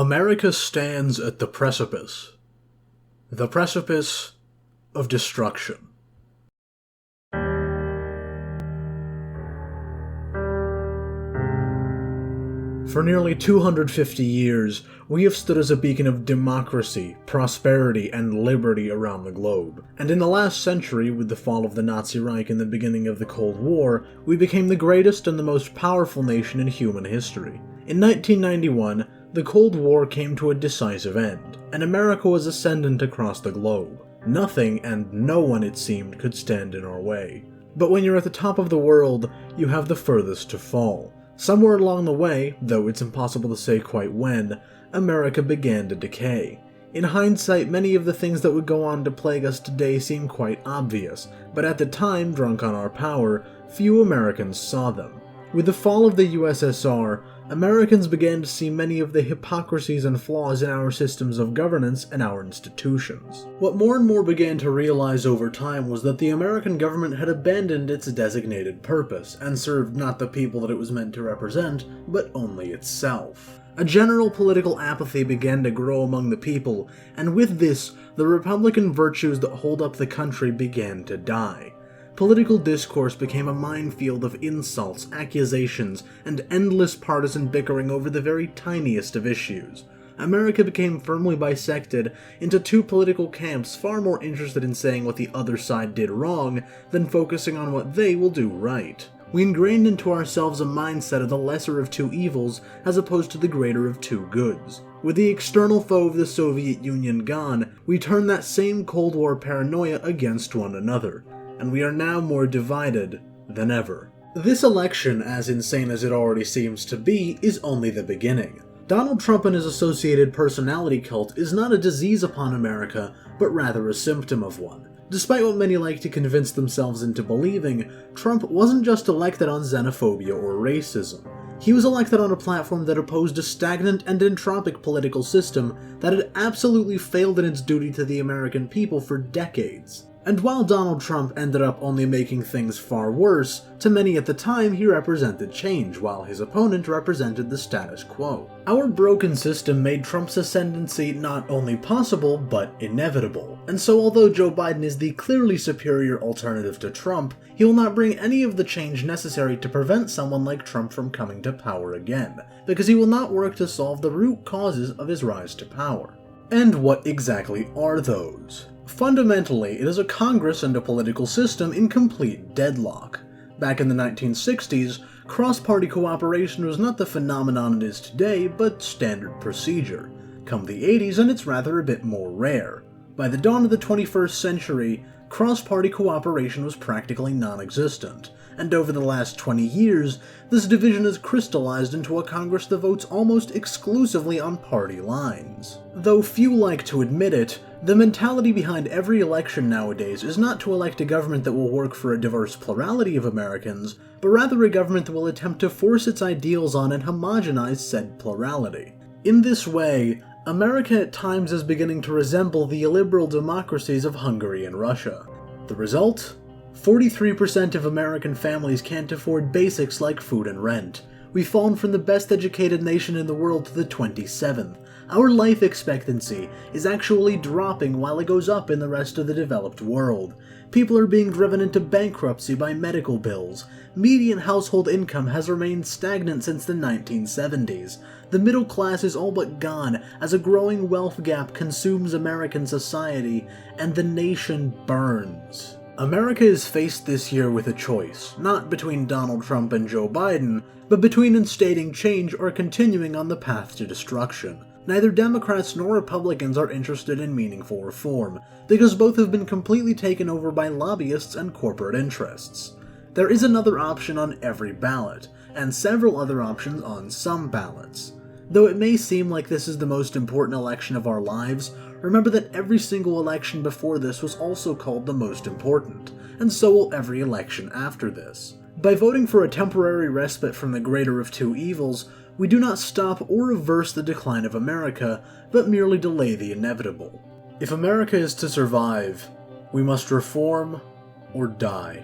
America stands at the precipice of destruction. For nearly 250 years, we have stood as a beacon of democracy, prosperity, and liberty around the globe. And in the last century, with the fall of the Nazi Reich and the beginning of the Cold War, we became the greatest and the most powerful nation in human history. In 1991, the Cold War came to a decisive end, and America was ascendant across the globe. Nothing and no one, it seemed, could stand in our way. But when you're at the top of the world, you have the furthest to fall. Somewhere along the way, though it's impossible to say quite when, America began to decay. In hindsight, many of the things that would go on to plague us today seem quite obvious, but at the time, drunk on our power, few Americans saw them. With the fall of the USSR, Americans began to see many of the hypocrisies and flaws in our systems of governance and our institutions. What more and more began to realize over time was that the American government had abandoned its designated purpose, and served not the people that it was meant to represent, but only itself. A general political apathy began to grow among the people, and with this, the Republican virtues that hold up the country began to die. Political discourse became a minefield of insults, accusations, and endless partisan bickering over the very tiniest of issues. America became firmly bisected into two political camps far more interested in saying what the other side did wrong than focusing on what they will do right. We ingrained into ourselves a mindset of the lesser of two evils as opposed to the greater of two goods. With the external foe of the Soviet Union gone, we turned that same Cold War paranoia against one another, and we are now more divided than ever. This election, as insane as it already seems to be, is only the beginning. Donald Trump and his associated personality cult is not a disease upon America, but rather a symptom of one. Despite what many like to convince themselves into believing, Trump wasn't just elected on xenophobia or racism. He was elected on a platform that opposed a stagnant and entropic political system that had absolutely failed in its duty to the American people for decades. And while Donald Trump ended up only making things far worse, to many at the time he represented change, while his opponent represented the status quo. Our broken system made Trump's ascendancy not only possible, but inevitable. And so although Joe Biden is the clearly superior alternative to Trump, he will not bring any of the change necessary to prevent someone like Trump from coming to power again, because he will not work to solve the root causes of his rise to power. And what exactly are those? Fundamentally, it is a Congress and a political system in complete deadlock. Back in the 1960s, cross-party cooperation was not the phenomenon it is today, but standard procedure. Come the 80s, and it's rather a bit more rare. By the dawn of the 21st century, cross-party cooperation was practically non-existent, and over the last 20 years, this division has crystallized into a Congress that votes almost exclusively on party lines. Though few like to admit it, the mentality behind every election nowadays is not to elect a government that will work for a diverse plurality of Americans, but rather a government that will attempt to force its ideals on and homogenize said plurality. In this way, America at times is beginning to resemble the illiberal democracies of Hungary and Russia. The result? 43% of American families can't afford basics like food and rent. We've fallen from the best educated nation in the world to the 27th. Our life expectancy is actually dropping while it goes up in the rest of the developed world. People are being driven into bankruptcy by medical bills. Median household income has remained stagnant since the 1970s. The middle class is all but gone as a growing wealth gap consumes American society, and the nation burns. America is faced this year with a choice, not between Donald Trump and Joe Biden, but between instating change or continuing on the path to destruction. Neither Democrats nor Republicans are interested in meaningful reform, because both have been completely taken over by lobbyists and corporate interests. There is another option on every ballot, and several other options on some ballots. Though it may seem like this is the most important election of our lives, remember that every single election before this was also called the most important, and so will every election after this. By voting for a temporary respite from the greater of two evils, we do not stop or reverse the decline of America, but merely delay the inevitable. If America is to survive, we must reform or die.